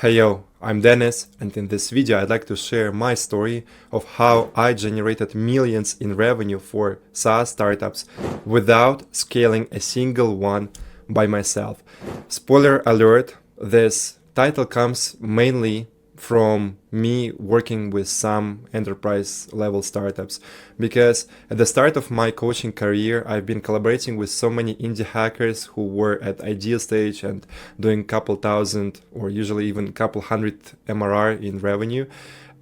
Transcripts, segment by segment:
Hey yo, I'm Denis, and in this video I'd like to share my story of how I generated millions in revenue for SaaS startups without scaling a single one by myself. Spoiler alert, this title comes mainly from me working with some enterprise level startups, because at the start of my coaching career I've been collaborating with so many indie hackers who were at idea stage and doing couple thousand or usually even couple hundred MRR in revenue,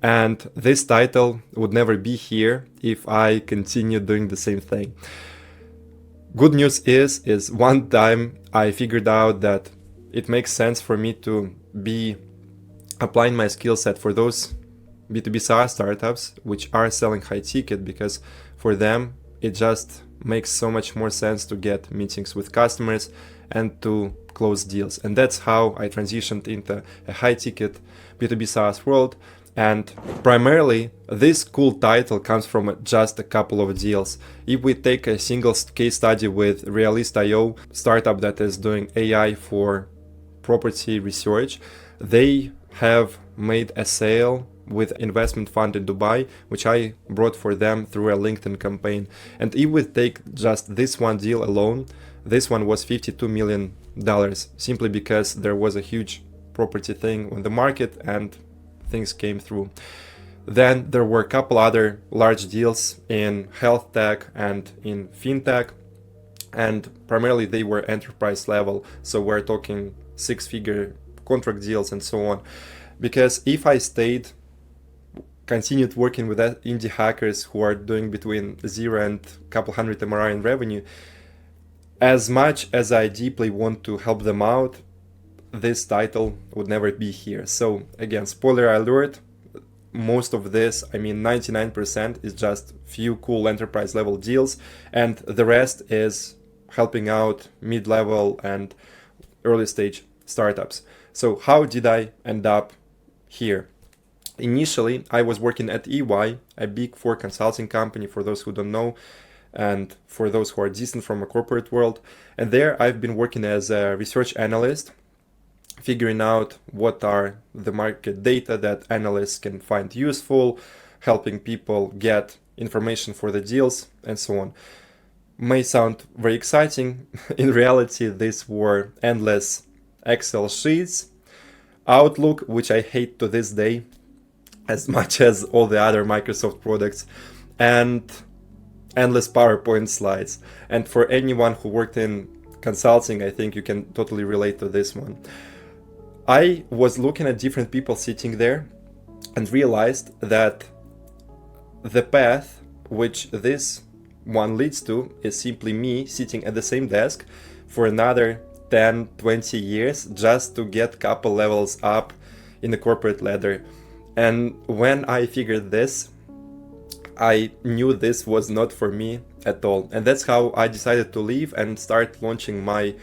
and this title would never be here if I continued doing the same thing. Good news is one time I figured out that it makes sense for me to be applying my skill set for those B2B SaaS startups which are selling high ticket, because for them it just makes so much more sense to get meetings with customers and to close deals. And that's how I transitioned into a high ticket B2B SaaS world. And primarily this cool title comes from just a couple of deals. If we take a single case study with Realist.io, startup that is doing AI for property research, they have made a sale with investment fund in Dubai, which I brought for them through a LinkedIn campaign. And if we take just this one deal alone, this one was $52 million, simply because there was a huge property thing on the market and things came through. Then there were a couple other large deals in health tech and in fintech, and primarily they were enterprise level, so we're talking six-figure contract deals and so on. Because if I continued working with indie hackers who are doing between 0 and a couple hundred MRR in revenue, as much as I deeply want to help them out, this title would never be here. So again, spoiler alert, most of this, 99%, is just few cool enterprise level deals, and the rest is helping out mid-level and early stage startups. So how did I end up here? Initially, I was working at EY, a big four consulting company for those who don't know, and for those who are distant from a corporate world. And there I've been working as a research analyst, figuring out what are the market data that analysts can find useful, helping people get information for the deals, and so on. May sound very exciting. In reality, these were endless Excel sheets, Outlook, which I hate to this day as much as all the other Microsoft products, and endless PowerPoint slides. And for anyone who worked in consulting, I think you can totally relate to this one. I was looking at different people sitting there and realized that the path which this one leads to is simply me sitting at the same desk for another 10-20 years just to get a couple levels up in the corporate ladder. And when I figured this, I knew this was not for me at all. And that's how I decided to leave and start launching my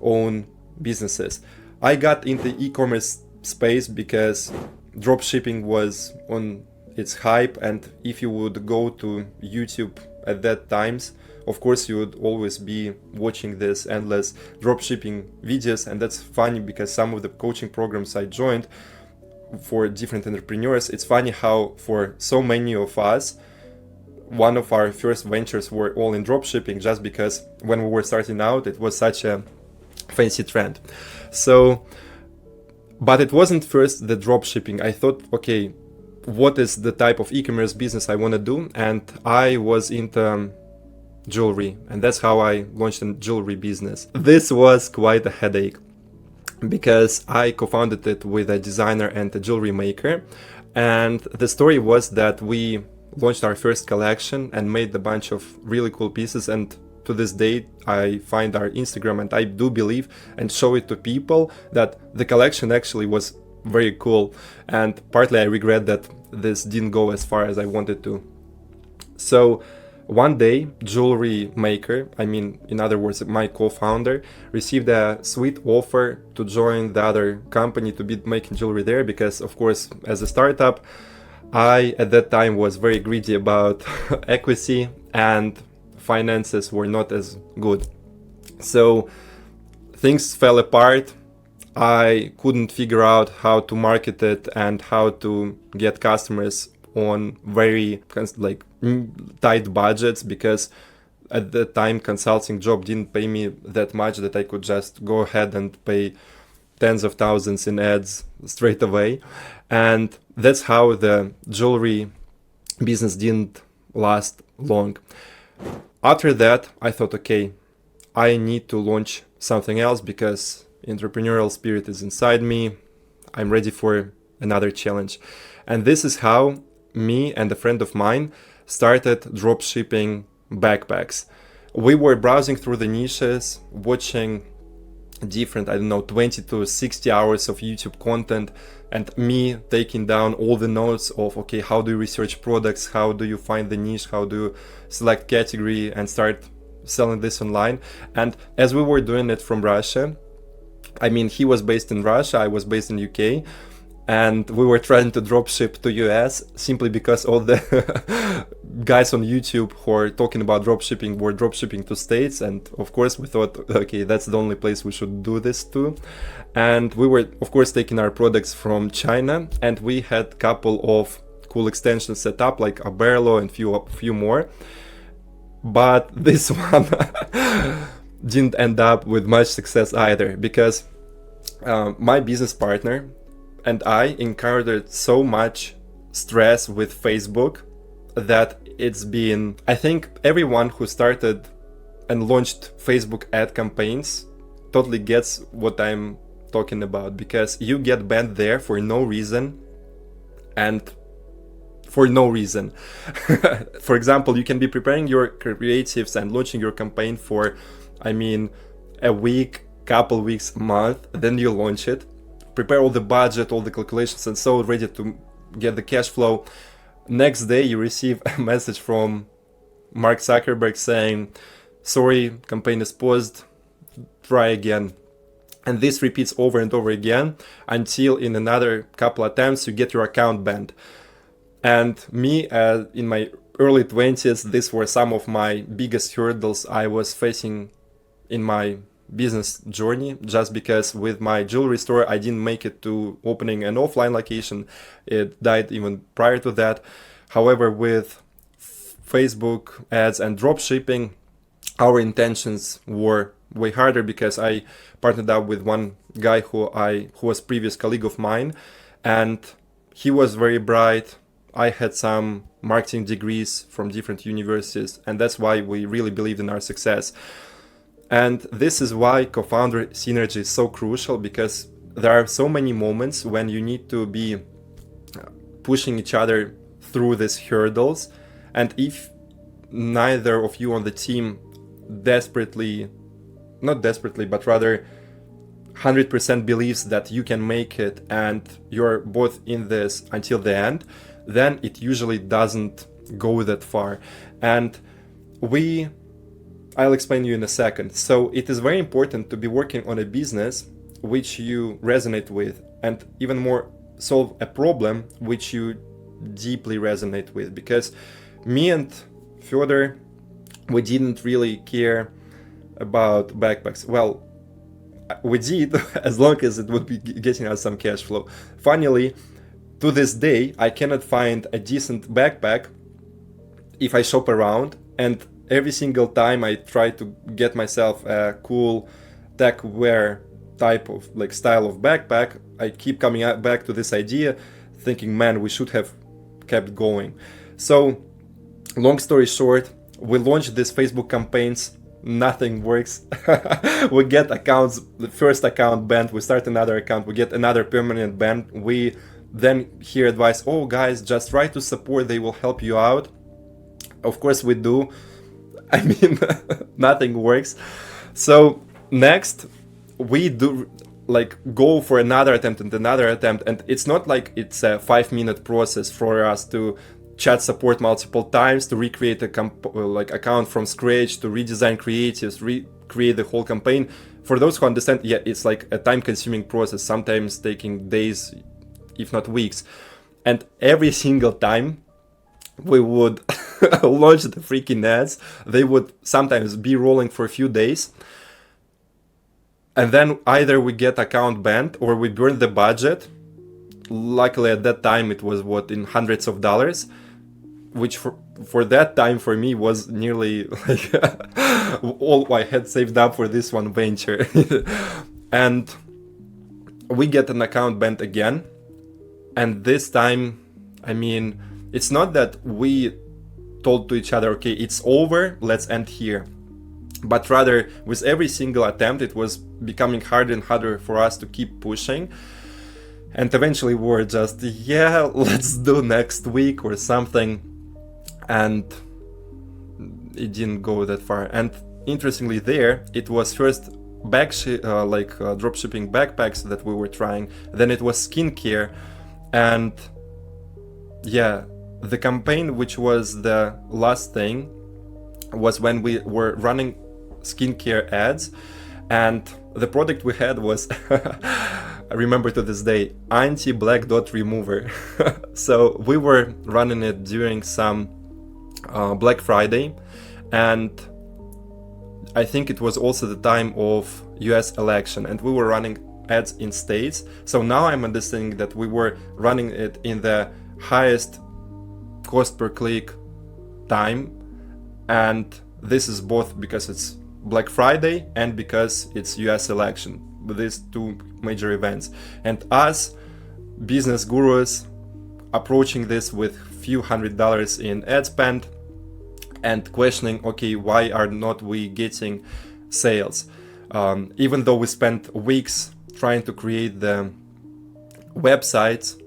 own businesses. I got into e-commerce space because dropshipping was on its hype, and if you would go to YouTube at that times, of course you would always be watching this endless dropshipping videos. And that's funny because some of the coaching programs I joined for different entrepreneurs, it's funny how for so many of us, one of our first ventures were all in dropshipping, just because when we were starting out it was such a fancy trend. So, but it wasn't first the dropshipping. I thought, okay, what is the type of e-commerce business I want to do? And I was into jewelry, and that's how I launched a jewelry business. This was quite a headache because I co-founded it with a designer and a jewelry maker, and the story was that we launched our first collection and made a bunch of really cool pieces, and to this day I find our Instagram and I do believe and show it to people that the collection actually was very cool, and partly I regret that this didn't go as far as I wanted to. So one day, jewelry maker, in other words, my co-founder, received a sweet offer to join the other company to be making jewelry there, because of course, as a startup, I at that time was very greedy about equity and finances were not as good. So things fell apart. I couldn't figure out how to market it and how to get customers on very tight budgets, because at the time consulting job didn't pay me that much that I could just go ahead and pay tens of thousands in ads straight away. And that's how the jewelry business didn't last long. After that, I thought, okay, I need to launch something else because entrepreneurial spirit is inside me. I'm ready for another challenge. And this is how me and a friend of mine started dropshipping backpacks. We were browsing through the niches, watching different, 20 to 60 hours of YouTube content, and me taking down all the notes of, okay, how do you research products? How do you find the niche? How do you select category and start selling this online? And as we were doing it from Russia, he was based in Russia, I was based in UK, and we were trying to dropship to US simply because all the guys on YouTube who are talking about dropshipping were dropshipping to States, and of course we thought, okay, that's the only place we should do this to. And we were of course taking our products from China, and we had a couple of cool extensions set up like a Barlow and few more, but this one didn't end up with much success either, because my business partner and I encountered so much stress with Facebook that it's been, I think everyone who started and launched Facebook ad campaigns totally gets what I'm talking about, because you get banned there for no reason and for no reason. For example, you can be preparing your creatives and launching your campaign for, a week, couple weeks, a month, then you launch it, prepare all the budget, all the calculations, and so ready to get the cash flow. Next day you receive a message from Mark Zuckerberg saying, sorry, campaign is paused, try again. And this repeats over and over again until in another couple attempts you get your account banned. And me, in my early 20s, these were some of my biggest hurdles I was facing in my business journey, just because with my jewelry store I didn't make it to opening an offline location. It died even prior to that. However, with Facebook ads and dropshipping, our intentions were way harder, because I partnered up with one guy who was previous colleague of mine, and he was very bright. I had some marketing degrees from different universities, and that's why we really believed in our success. And this is why co-founder synergy is so crucial, because there are so many moments when you need to be pushing each other through these hurdles. And if neither of you on the team not desperately, but rather 100% believes that you can make it and you're both in this until the end, then it usually doesn't go that far. And I'll explain you in a second. So it is very important to be working on a business which you resonate with, and even more solve a problem which you deeply resonate with. Because me and Fyodor, we didn't really care about backpacks. Well, we did as long as it would be getting us some cash flow. Finally, to this day, I cannot find a decent backpack if I shop around, and every single time I try to get myself a cool techwear type of style of backpack, I keep coming back to this idea, thinking, man, we should have kept going. So, long story short, we launched these Facebook campaigns, nothing works. We get accounts, the first account banned, we start another account, we get another permanent ban. We then hear advice, oh guys, just try to support, they will help you out. Of course we do. Nothing works. So next we do go for another attempt and another attempt, and it's not like it's a 5-minute process for us to chat support multiple times, to recreate a account from scratch, to redesign creatives, recreate the whole campaign. For those who understand, yeah, it's like a time-consuming process, sometimes taking days, if not weeks. And every single time we would launch the freaking ads, they would sometimes be rolling for a few days, And then either we get account banned or we burn the budget. Luckily at that time it was in hundreds of dollars, which for that time for me was nearly like all I had saved up for this one venture. And we get an account banned again. And this time, I mean, it's not that we told to each other, okay, it's over, let's end here. But rather, with every single attempt, it was becoming harder and harder for us to keep pushing. And eventually we were just, yeah, let's do next week or something. And it didn't go that far. And interestingly there, it was first dropshipping backpacks that we were trying. Then it was skincare. And yeah, the campaign, which was the last thing, was when we were running skincare ads. And the product we had was, I remember to this day, anti-black dot remover. So we were running it during some Black Friday, and I think it was also the time of US election, and we were running ads in states. So now I'm understanding that we were running it in the highest cost per click time, and this is both because it's Black Friday and because it's US election, with these two major events. And us business gurus approaching this with few $100s in ad spend and questioning, okay, why are not we getting sales? Even though we spent weeks trying to create the websites,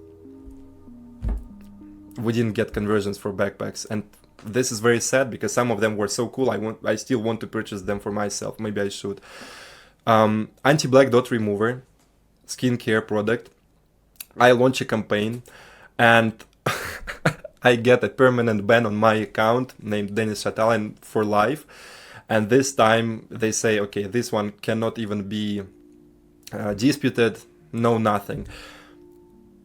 we didn't get conversions for backpacks. And this is very sad because some of them were so cool. I still want to purchase them for myself. Maybe I should. Anti-black dot remover, skincare product. I launch a campaign and I get a permanent ban on my account named Denis Shatalin for life. And this time they say, okay, this one cannot even be disputed, no nothing.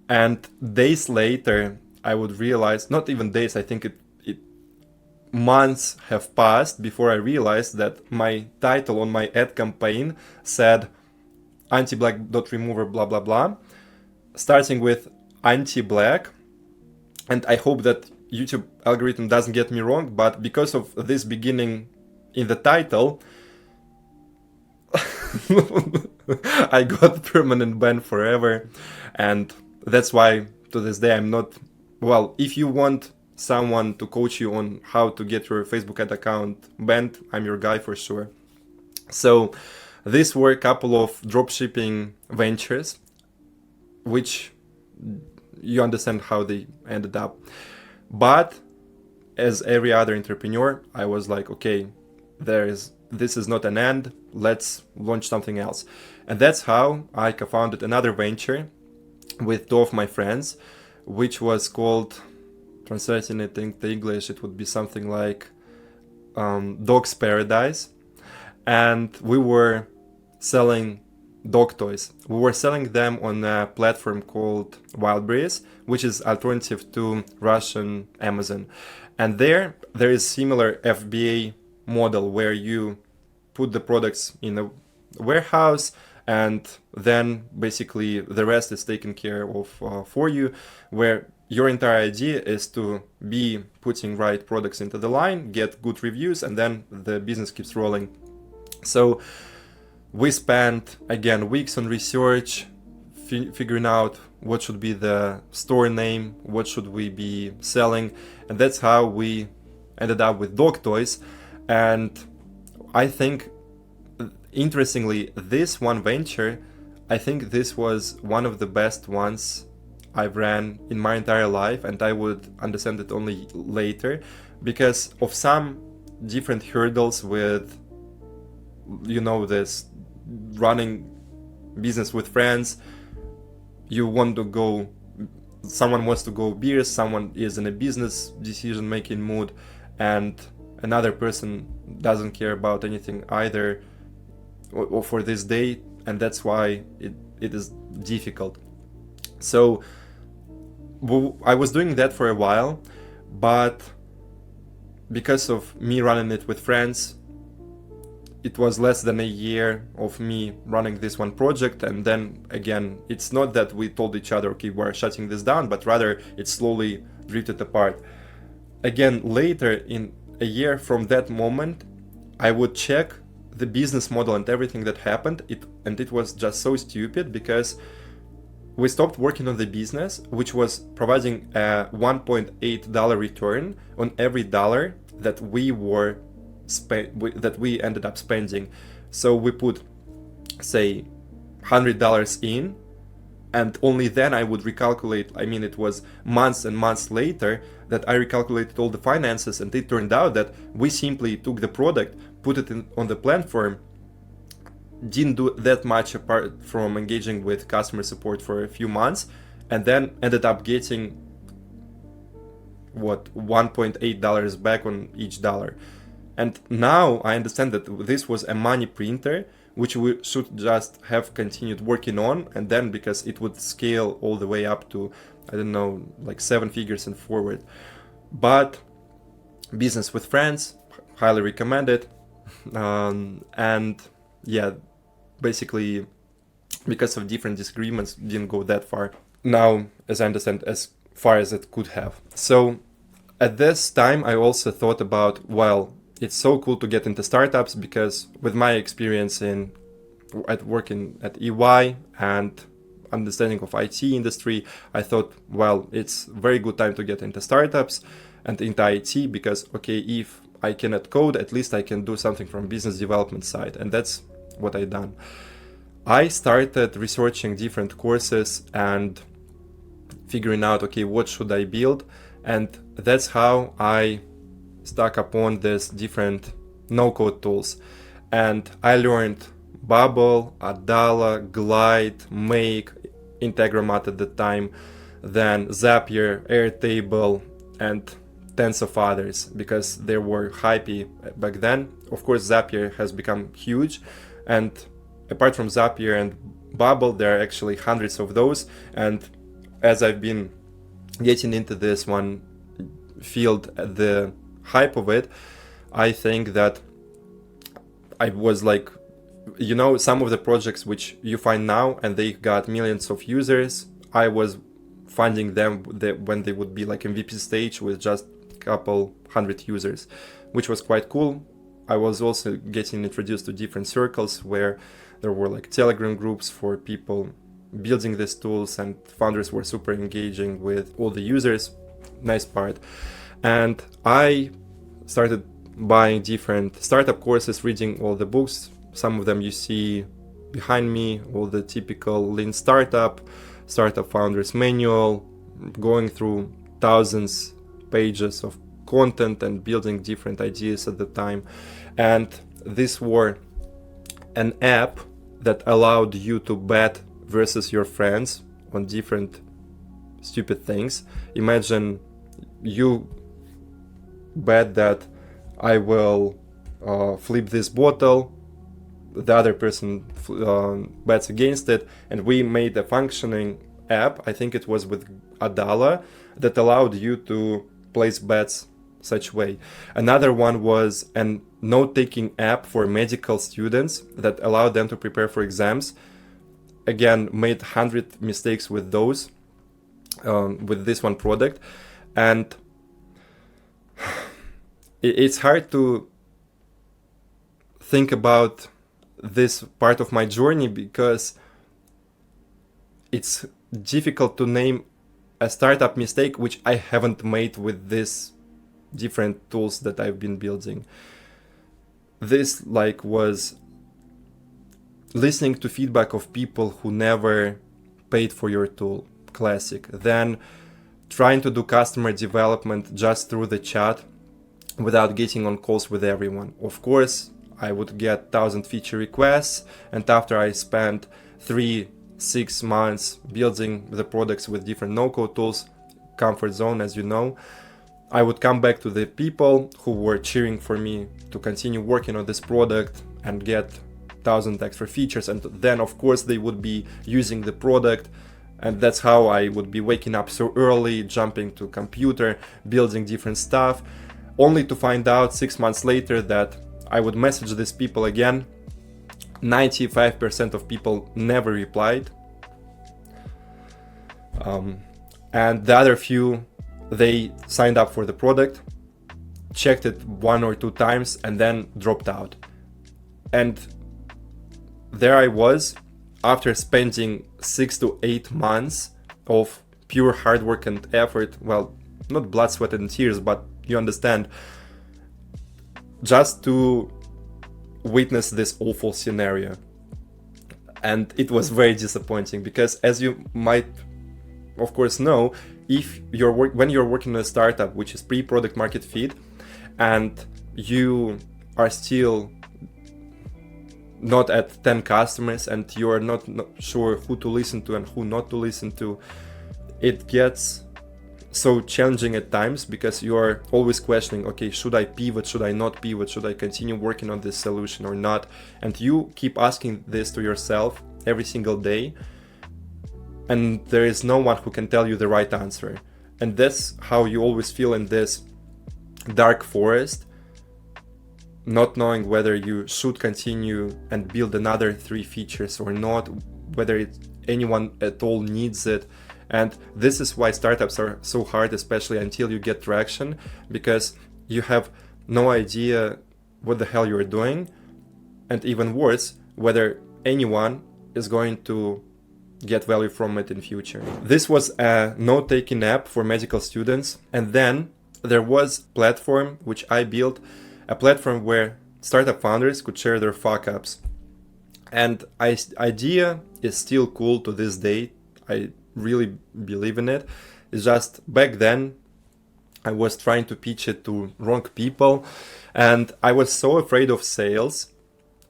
And days later, I would realize, not even days, I think it months have passed before I realized that my title on my ad campaign said anti-black dot remover blah blah blah, starting with anti-black. And I hope that YouTube algorithm doesn't get me wrong, but because of this beginning in the title, I got permanent ban forever. And that's why to this day I'm not, well, if you want someone to coach you on how to get your Facebook ad account banned, I'm your guy for sure. So these were a couple of dropshipping ventures, which you understand how they ended up. But as every other entrepreneur, I was like, okay, this is not an end, let's launch something else. And that's how I co-founded another venture with two of my friends, which was called, translating it into English, it would be something like Dog's Paradise. And we were selling dog toys. We were selling them on a platform called Wildberries, which is alternative to Russian Amazon. And there is similar FBA model where you put the products in a warehouse and then basically the rest is taken care of for you, where your entire idea is to be putting right products into the line, get good reviews, and then the business keeps rolling. So we spent, again, weeks on research, figuring out what should be the store name, what should we be selling, and that's how we ended up with dog toys. And I think, interestingly, this one venture, I think this was one of the best ones I've ran in my entire life, and I would understand it only later because of some different hurdles with, this running business with friends. You want to go, someone wants to go beers, someone is in a business decision making mood, and another person doesn't care about anything either or for this day, and that's why it is difficult. So I was doing that for a while, but because of me running it with friends, it was less than a year of me running this one project. And then again, it's not that we told each other, okay, we're shutting this down, but rather it slowly drifted apart. Again, later in a year from that moment, I would check the business model and everything that happened. It was just so stupid, because we stopped working on the business, which was providing a $1.8 return on every dollar that we ended up spending. So we put, say, $100 in, and only then I would recalculate. I mean, it was months and months later that I recalculated all the finances, and it turned out that we simply took the product, put it on the platform, didn't do that much apart from engaging with customer support for a few months, and then ended up getting $1.8 back on each dollar. And now I understand that this was a money printer, which we should just have continued working on, and then because it would scale all the way up to, I don't know, like 7 figures and forward. But business with friends, highly recommended. And yeah, basically because of different disagreements, didn't go that far. Now, as I understand, as far as it could have. So at this time, I also thought about, well, it's so cool to get into startups, because with my experience at working at EY and understanding of IT industry, I thought, well, it's a very good time to get into startups and into IT, because, okay, if I cannot code, at least I can do something from business development side. And that's what I done. I started researching different courses and figuring out, okay, what should I build? And that's how I stuck upon these different no-code tools. And I learned Bubble, Adala, Glide, Make, Integromat at the time, then Zapier, Airtable, and tens of others, because they were hypey back then. Of course, Zapier has become huge, and apart from Zapier and Bubble, there are actually hundreds of those. And as I've been getting into this one field, the hype of it, I think that I was like, you know, some of the projects which you find now and they got millions of users, I was funding them when they would be like MVP stage with just a couple hundred users, which was quite cool. I was also getting introduced to different circles where there were like Telegram groups for people building these tools, and founders were super engaging with all the users. Nice part. And I started buying different startup courses, reading all the books. Some of them you see behind me, all the typical Lean Startup Founders Manual, going through thousands pages of content and building different ideas at the time. And these were an app that allowed you to bet versus your friends on different stupid things. Imagine you bet that I will flip this bottle, the other person bets against it, and we made a functioning app, I think it was with Adala, that allowed you to place bets such way. Another one was a note-taking app for medical students that allowed them to prepare for exams. Again, made 100 mistakes with those, with this one product. And it's hard to think about this part of my journey, because it's difficult to name a startup mistake which I haven't made with these different tools that I've been building. This was listening to feedback of people who never paid for your tool, classic. Then trying to do customer development just through the chat without getting on calls with everyone. Of course, I would get 1,000 feature requests, and after I spent 3-6 months building the products with different no-code tools, comfort zone, as you know, I would come back to the people who were cheering for me to continue working on this product and get 1,000 extra features, and then of course they would be using the product. And that's how I would be waking up so early, jumping to computer, building different stuff, only to find out 6 months later that I would message these people again. 95% of people never replied. And the other few, they signed up for the product, checked it 1 or 2 times, and then dropped out. And there I was, after spending 6 to 8 months of pure hard work and effort, well, not blood, sweat, and tears, but you understand, just to witness this awful scenario. And it was very disappointing, because as you might of course know, if when you're working in a startup which is pre-product market fit, and you are still not at 10 customers and you are not sure who to listen to and who not to listen to, it gets so challenging at times, because you are always questioning, okay, should I pivot, should I not pivot, should I continue working on this solution or not? And you keep asking this to yourself every single day, and there is no one who can tell you the right answer. And that's how you always feel in this dark forest, not knowing whether you should continue and build another 3 features or not, whether anyone at all needs it. And this is why startups are so hard, especially until you get traction, because you have no idea what the hell you're doing, and even worse, whether anyone is going to get value from it in future. This was a note-taking app for medical students. And then there was a platform which I built, a platform where startup founders could share their fuck-ups. And idea is still cool to this day. I really believe in it. It's just back then I was trying to pitch it to wrong people, and I was so afraid of sales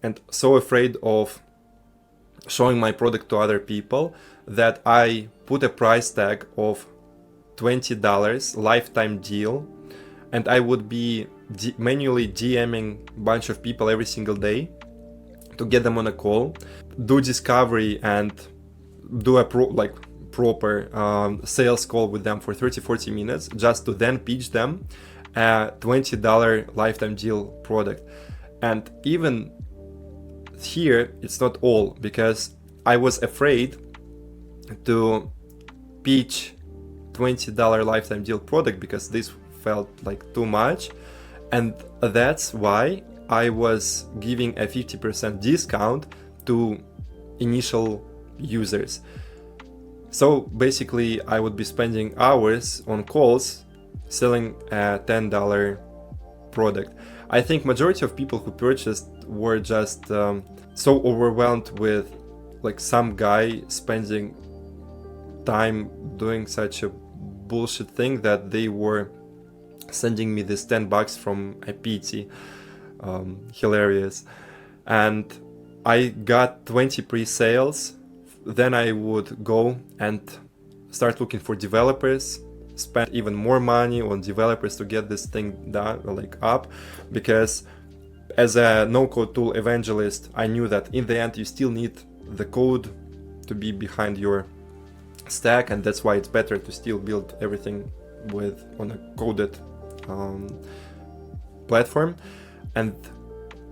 and so afraid of showing my product to other people that I put a price tag of $20 lifetime deal, and I would be manually DMing a bunch of people every single day to get them on a call, do discovery, and do a proper sales call with them for 30-40 minutes, just to then pitch them a $20 lifetime deal product. And even here, it's not all, because I was afraid to pitch $20 lifetime deal product because this felt like too much, and that's why I was giving a 50% discount to initial users. So basically I would be spending hours on calls selling a $10 product. I think majority of people who purchased were just so overwhelmed with like some guy spending time doing such a bullshit thing that they were sending me this $10 from a PT. Hilarious. And I got 20 pre-sales. Then I would go and start looking for developers, spend even more money on developers to get this thing done, like up, because as a no-code tool evangelist, I knew that in the end you still need the code to be behind your stack, and that's why it's better to still build everything on a coded platform. And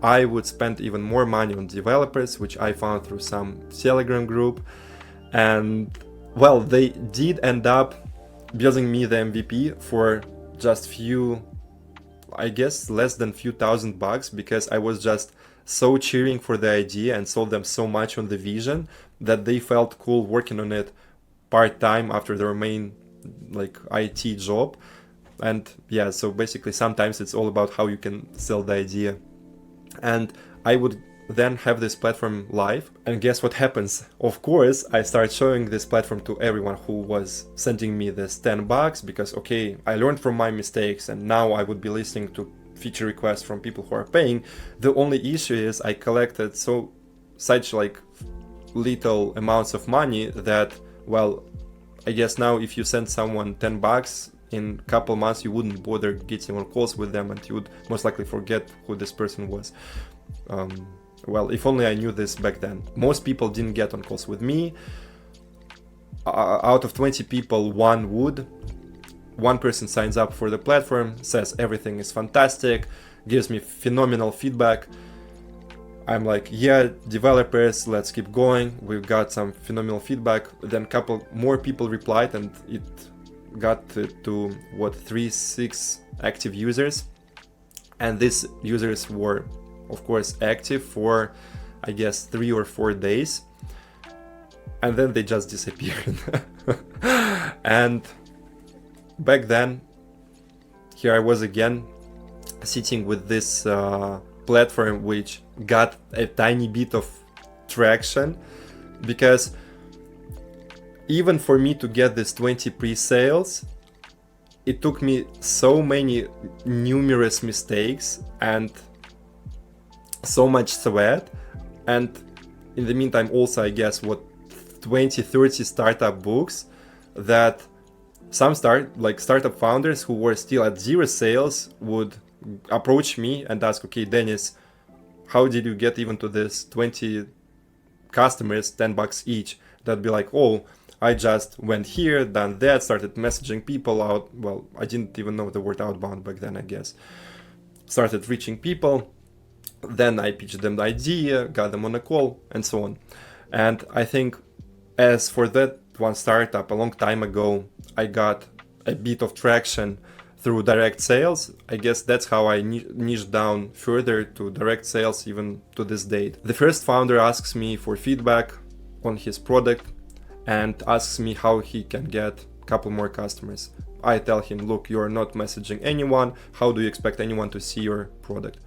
I would spend even more money on developers, which I found through some Telegram group. And well, they did end up building me the MVP for just I guess less than few $1,000, because I was just so cheering for the idea and sold them so much on the vision that they felt cool working on it part-time after their main like IT job. And yeah, so basically sometimes it's all about how you can sell the idea. And I would then have this platform live, and guess what happens? Of course, I start showing this platform to everyone who was sending me this $10, because okay, I learned from my mistakes, and now I would be listening to feature requests from people who are paying. The only issue is I collected such like little amounts of money that, well, I guess now if you send someone $10 in a couple months, you wouldn't bother getting on calls with them, and you would most likely forget who this person was. Well, if only I knew this back then. Most people didn't get on calls with me. Out of 20 people, one would. One person signs up for the platform, says everything is fantastic, gives me phenomenal feedback. I'm like, yeah, developers, let's keep going. We've got some phenomenal feedback. Then a couple more people replied, and it got to 3-6 active users. And these users were, of course, active for, I guess, 3 or 4 days. And then they just disappeared. And back then, here I was again, sitting with this platform which got a tiny bit of traction, because even for me to get this 20 pre-sales, it took me so many numerous mistakes and so much sweat. And in the meantime also, I guess, 20-30 startup books, that some startup founders who were still at 0 sales would approach me and ask, okay, Denis, how did you get even to this 20 customers, $10 each? That'd be like, oh, I just went here, done that, started messaging people out. Well, I didn't even know the word outbound back then, I guess. Started reaching people. Then I pitched them the idea, got them on a call, and so on. And I think as for that one startup a long time ago, I got a bit of traction through direct sales. I guess that's how I niched down further to direct sales even to this date. The first founder asks me for feedback on his product and asks me how he can get a couple more customers. I tell him, look, you are not messaging anyone. How do you expect anyone to see your product?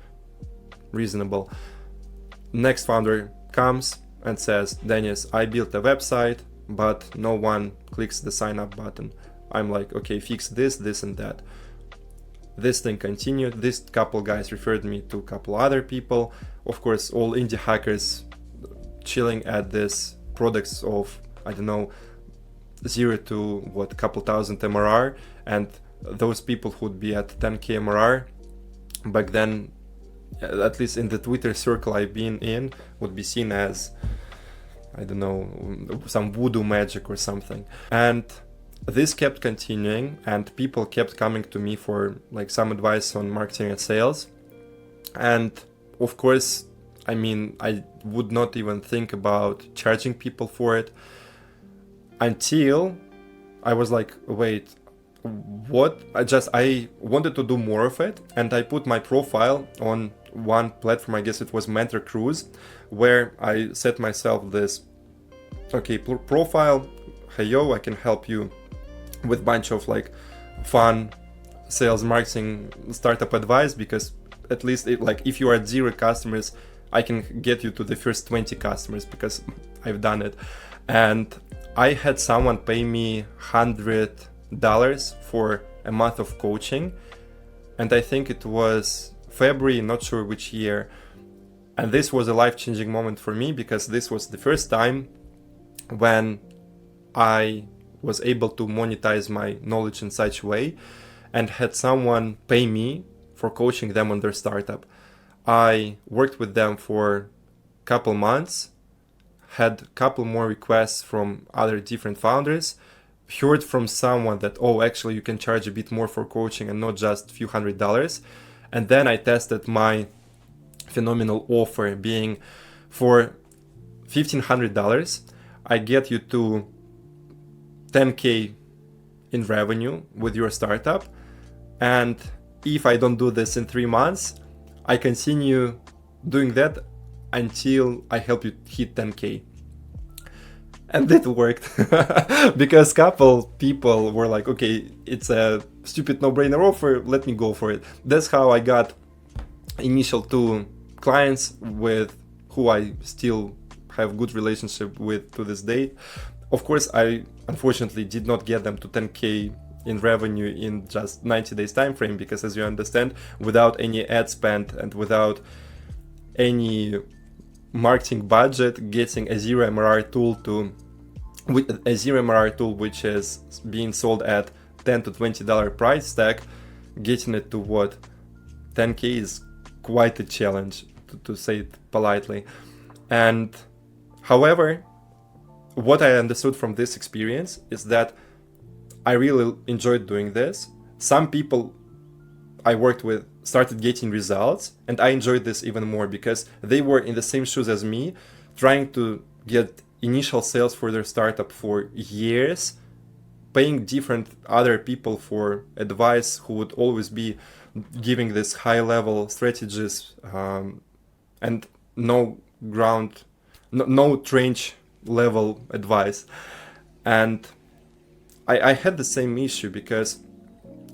Reasonable. Next founder comes and says, Denis, I built a website, but no one clicks the sign up button. I'm like, okay, fix this, this and that. This thing continued. This couple guys referred me to a couple other people. Of course, all indie hackers chilling at this products of, I don't know, 0 to couple thousand MRR. And those people who would be at 10K MRR back then, at least in the Twitter circle I've been in, would be seen as, I don't know, some voodoo magic or something. And this kept continuing, and people kept coming to me for like some advice on marketing and sales. And of course, I mean, I would not even think about charging people for it until I was like, wait, what? I wanted to do more of it, and I put my profile on one platform, I guess it was Mentor Cruise, where I set myself this, okay, profile, hey yo, I can help you with a bunch of like fun sales, marketing, startup advice, because at least if you are at 0 customers, I can get you to the first 20 customers because I've done it. And I had someone pay me $100 for a month of coaching, and I think it was February, not sure which year. And this was a life-changing moment for me, because this was the first time when I was able to monetize my knowledge in such a way and had someone pay me for coaching them on their startup. I worked with them for a couple months, had a couple more requests from other different founders, heard from someone that, oh, actually you can charge a bit more for coaching and not just a few $100s. And then I tested my phenomenal offer, being for $1,500, I get you to 10K in revenue with your startup. And if I don't do this in 3 months, I continue doing that until I help you hit 10K. And it worked because couple people were like, okay, it's a stupid no-brainer offer, let me go for it. That's how I got initial 2 clients with who I still have good relationship with to this day. Of course, I unfortunately did not get them to 10K in revenue in just 90 days time frame, because as you understand, without any ad spend and without any marketing budget, getting a 0 MRR tool which is being sold at $10 to $20 price tag, getting it to 10K is quite a challenge, to say it politely. And however, what I understood from this experience is that I really enjoyed doing this. Some people I worked with started getting results, and I enjoyed this even more because they were in the same shoes as me, trying to get initial sales for their startup for years, paying different other people for advice who would always be giving this high level strategies, and no ground, no trench level advice. And I had the same issue because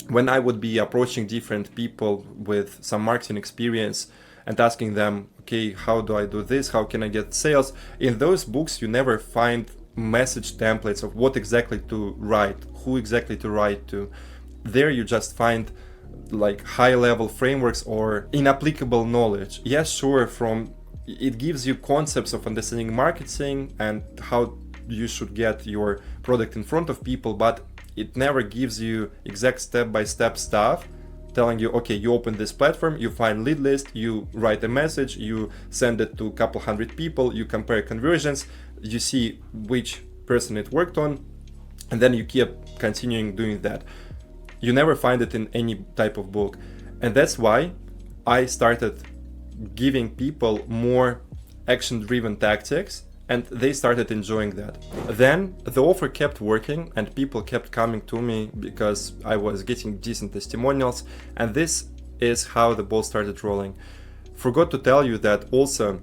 when I would be approaching different people with some marketing experience and asking them, okay, how do I do this? How can I get sales? In those books, you never find message templates of what exactly to write, who exactly to write to. There you just find like high level frameworks or inapplicable knowledge. Yes, sure, it gives you concepts of understanding marketing and how you should get your product in front of people, but it never gives you exact step-by-step stuff telling you, okay, you open this platform, you find lead list, you write a message, you send it to a couple hundred people, you compare conversions, you see which person it worked on, and then you keep continuing doing that. You never find it in any type of book. And that's why I started giving people more action-driven tactics, and they started enjoying that. Then the offer kept working and people kept coming to me because I was getting decent testimonials, and this is how the ball started rolling. Forgot to tell you that also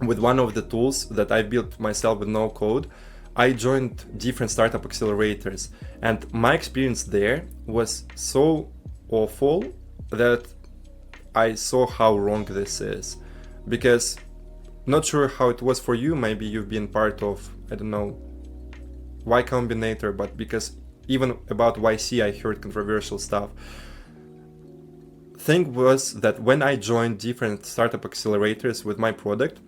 with one of the tools that I built myself with no code, I joined different startup accelerators, and my experience there was so awful that I saw how wrong this is. Because not sure how it was for you, maybe you've been part of, I don't know, Y Combinator, but because even about YC I heard controversial stuff. Thing was that when I joined different startup accelerators with my product,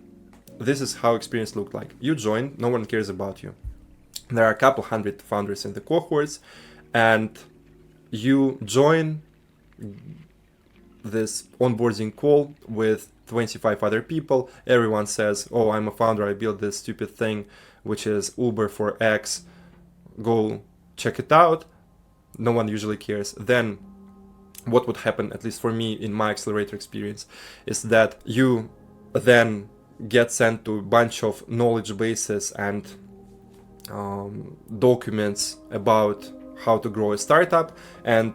this is how experience looked like. You join, no one cares about you. There are a couple hundred founders in the cohorts, and you join this onboarding call with 25 other people. Everyone says, oh, I'm a founder, I built this stupid thing, which is Uber for X. Go check it out. No one usually cares. Then what would happen, at least for me in my accelerator experience, is that you then get sent to a bunch of knowledge bases and documents about how to grow a startup, and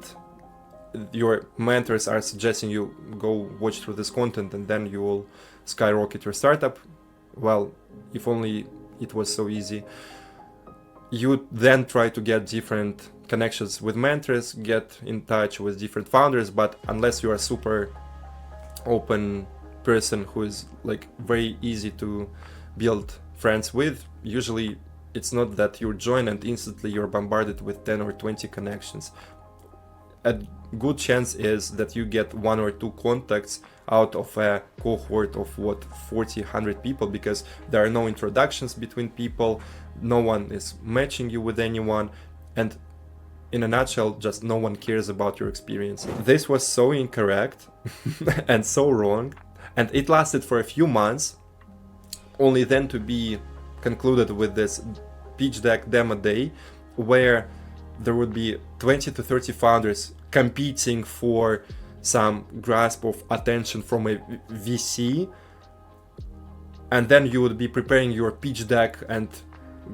your mentors are suggesting you go watch through this content and then you will skyrocket your startup. Well, if only it was so easy. You then try to get different connections with mentors, get in touch with different founders, but unless you are a super open person who is like very easy to build friends with, usually it's not that you join and instantly you're bombarded with 10 or 20 connections. A good chance is that you get 1 or 2 contacts out of a cohort of 40, 100 people, because there are no introductions between people, no one is matching you with anyone, and in a nutshell, just no one cares about your experience. This was so incorrect and so wrong, and it lasted for a few months, only then to be concluded with this pitch deck demo day, where there would be 20 to 30 founders competing for some grasp of attention from a VC, and then you would be preparing your pitch deck, and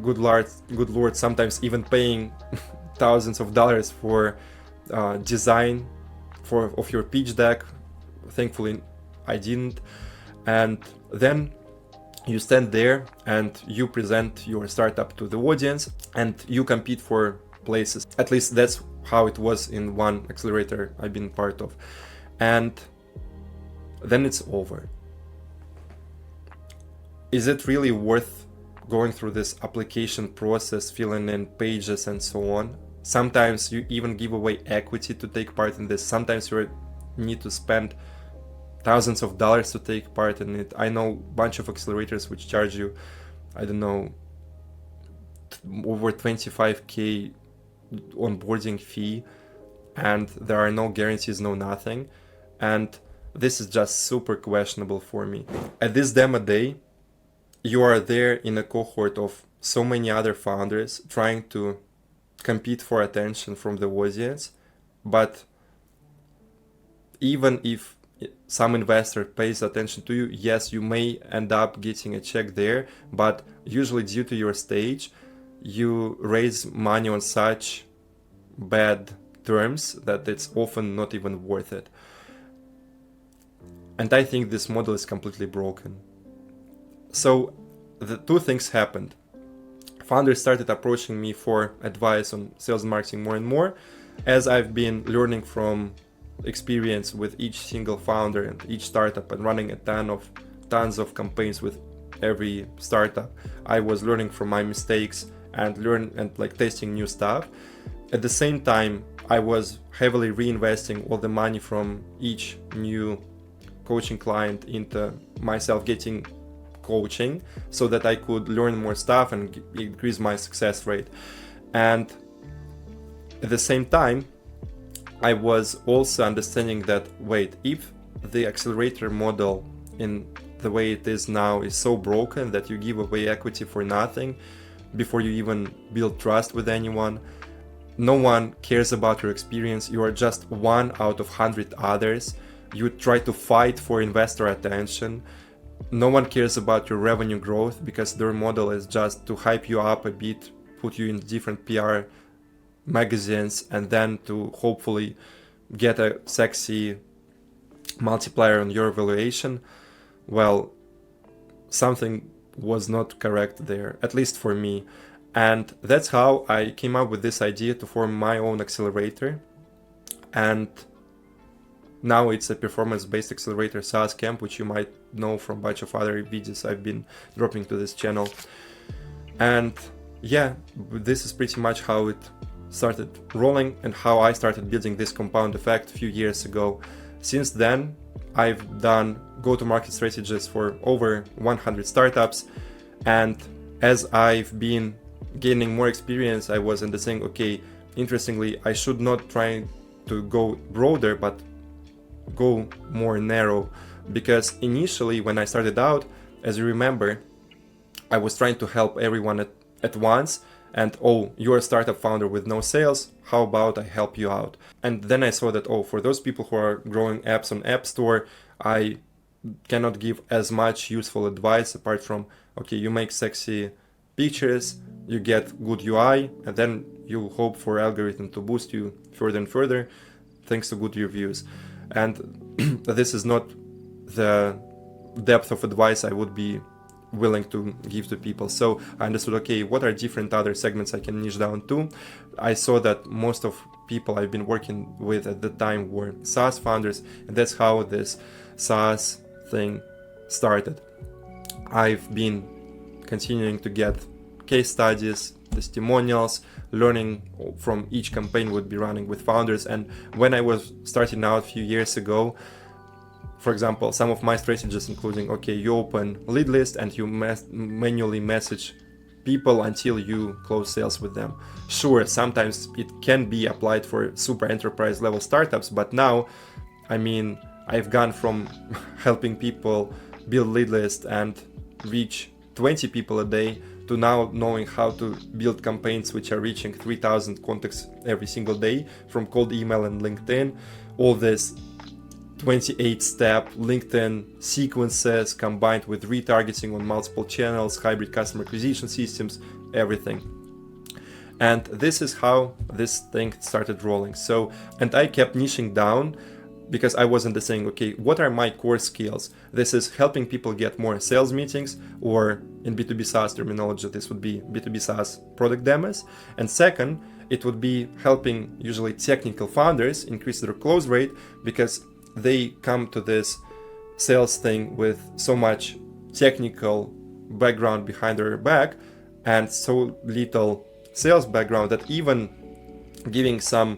good lord, sometimes even paying thousands of dollars for design of your pitch deck. Thankfully I didn't. And then you stand there and you present your startup to the audience and you compete for places. At least that's how it was in one accelerator I've been part of. And then it's over. Is it really worth going through this application process, filling in pages and so on? Sometimes you even give away equity to take part in this. Sometimes you need to spend thousands of dollars to take part in it. I know a bunch of accelerators which charge you, I don't know, over 25k onboarding fee, and there are no guarantees, no nothing. And this is just super questionable for me. At this demo day, you are there in a cohort of so many other founders trying to compete for attention from the audience, but even if some investor pays attention to you, yes, you may end up getting a check there, but usually due to your stage, you raise money on such bad terms that it's often not even worth it. And I think this model is completely broken. So the two things happened. Founders started approaching me for advice on sales and marketing more and more, as I've been learning from experience with each single founder and each startup and running tons of campaigns with every startup. I was learning from my mistakes and testing new stuff. At the same time, I was heavily reinvesting all the money from each new coaching client into myself getting coaching so that I could learn more stuff and increase my success rate. And at the same time, I was also understanding that, wait, if the accelerator model in the way it is now is so broken that you give away equity for nothing before you even build trust with anyone, no one cares about your experience, you are just one out of 100 others, you try to fight for investor attention, no one cares about your revenue growth because their model is just to hype you up a bit, put you in different PR magazines, and then to hopefully get a sexy multiplier on your valuation. Well, something was not correct there, at least for me. And that's how I came up with this idea to form my own accelerator. And now it's a performance-based accelerator SaaS Camp, which you might know from a bunch of other videos I've been dropping to this channel. And yeah, this is pretty much how it started rolling and how I started building this compound effect a few years ago. Since then, I've done go-to-market strategies for over 100 startups. And as I've been gaining more experience, I was understanding, okay, interestingly, I should not try to go broader, but go more narrow. Because initially, when I started out, as you remember, I was trying to help everyone at once. And oh, you're a startup founder with no sales, how about I help you out? And then I saw that, oh, for those people who are growing apps on App Store, I cannot give as much useful advice apart from, okay, you make sexy pictures, you get good UI, and then you hope for algorithm to boost you further and further thanks to good reviews. And this is not the depth of advice I would be willing to give to people. So I understood, okay, what are different other segments I can niche down to? I saw that most of people I've been working with at the time were SaaS founders, and that's how this SaaS thing started. I've been continuing to get case studies, testimonials, learning from each campaign would be running with founders. And when I was starting out a few years ago, for example, some of my strategies including, okay, you open lead list and you manually message people until you close sales with them. Sure, sometimes it can be applied for super enterprise level startups, but now, I mean, I've gone from helping people build lead list and reach 20 people a day to now knowing how to build campaigns which are reaching 3,000 contacts every single day from cold email and LinkedIn. All this 28-step LinkedIn sequences combined with retargeting on multiple channels, hybrid customer acquisition systems, everything. And this is how this thing started rolling. So, and I kept niching down because I was understanding, okay, what are my core skills? This is helping people get more sales meetings, or in B2B SaaS terminology, this would be B2B SaaS product demos. And second, it would be helping usually technical founders increase their close rate because they come to this sales thing with so much technical background behind their back and so little sales background that even giving some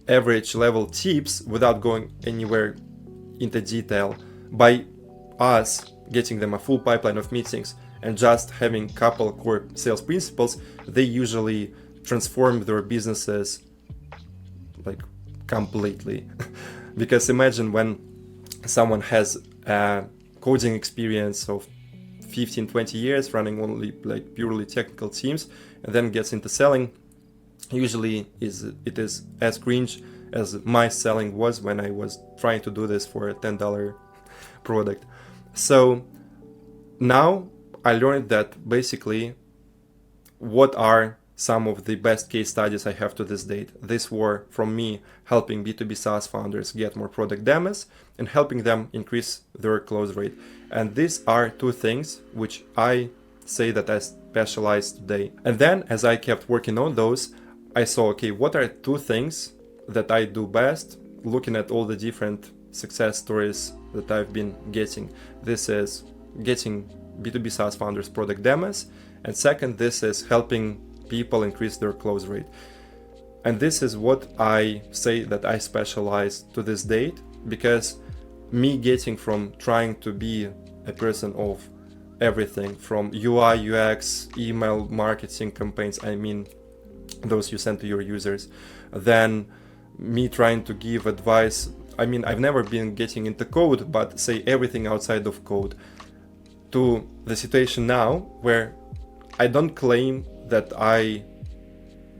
average level tips without going anywhere into detail, by us getting them a full pipeline of meetings and just having couple core sales principles, they usually transform their businesses like completely. Because imagine when someone has a coding experience of 15-20 years running only like purely technical teams and then gets into selling, usually it is as cringe as my selling was when I was trying to do this for a $10 product. So now I learned that basically what are some of the best case studies I have to this date. These were from me helping B2B SaaS founders get more product demos and helping them increase their close rate. And these are two things which I say that I specialize today. And then as I kept working on those, I saw, okay, what are two things that I do best, looking at all the different success stories that I've been getting. This is getting B2B SaaS founders product demos. And second, this is helping people increase their close rate. And this is what I say that I specialize to this date, because me getting from trying to be a person of everything from UI, UX, email marketing campaigns, I mean those you send to your users, then me trying to give advice. I mean, I've never been getting into code, but say everything outside of code, to the situation now where I don't claim that I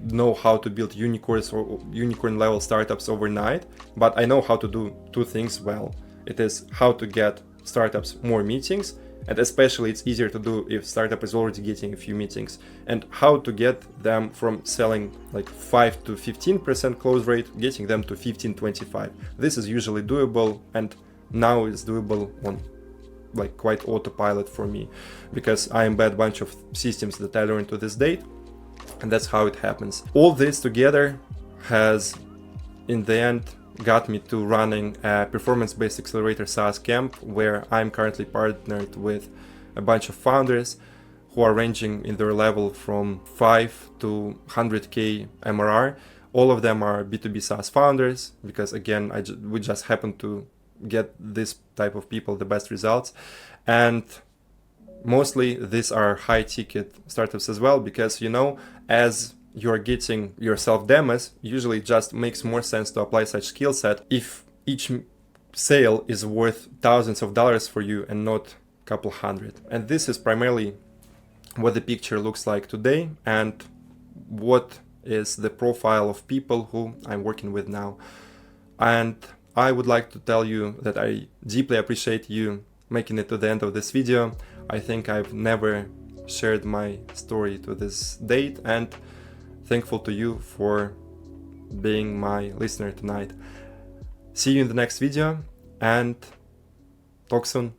know how to build unicorns or unicorn level startups overnight, but I know how to do two things well. It is how to get startups more meetings, and especially it's easier to do if startup is already getting a few meetings, and how to get them from selling like 5 to 15% close rate, getting them to 15-25. This is usually doable, and now it's doable on like quite autopilot for me, because I embed a bunch of systems that I learned to this date, and that's how it happens. All this together has in the end got me to running a performance-based accelerator SaaS camp, where I'm currently partnered with a bunch of founders who are ranging in their level from 5 to 100k MRR. All of them are B2B SaaS founders, because again, we just happen to get this type of people the best results. And mostly these are high ticket startups as well, because as you're getting yourself demos, usually it just makes more sense to apply such skill set if each sale is worth thousands of dollars for you and not a couple hundred. And this is primarily what the picture looks like today, and what is the profile of people who I'm working with now. And I would like to tell you that I deeply appreciate you making it to the end of this video. I think I've never shared my story to this date, and thankful to you for being my listener tonight. See you in the next video, and talk soon.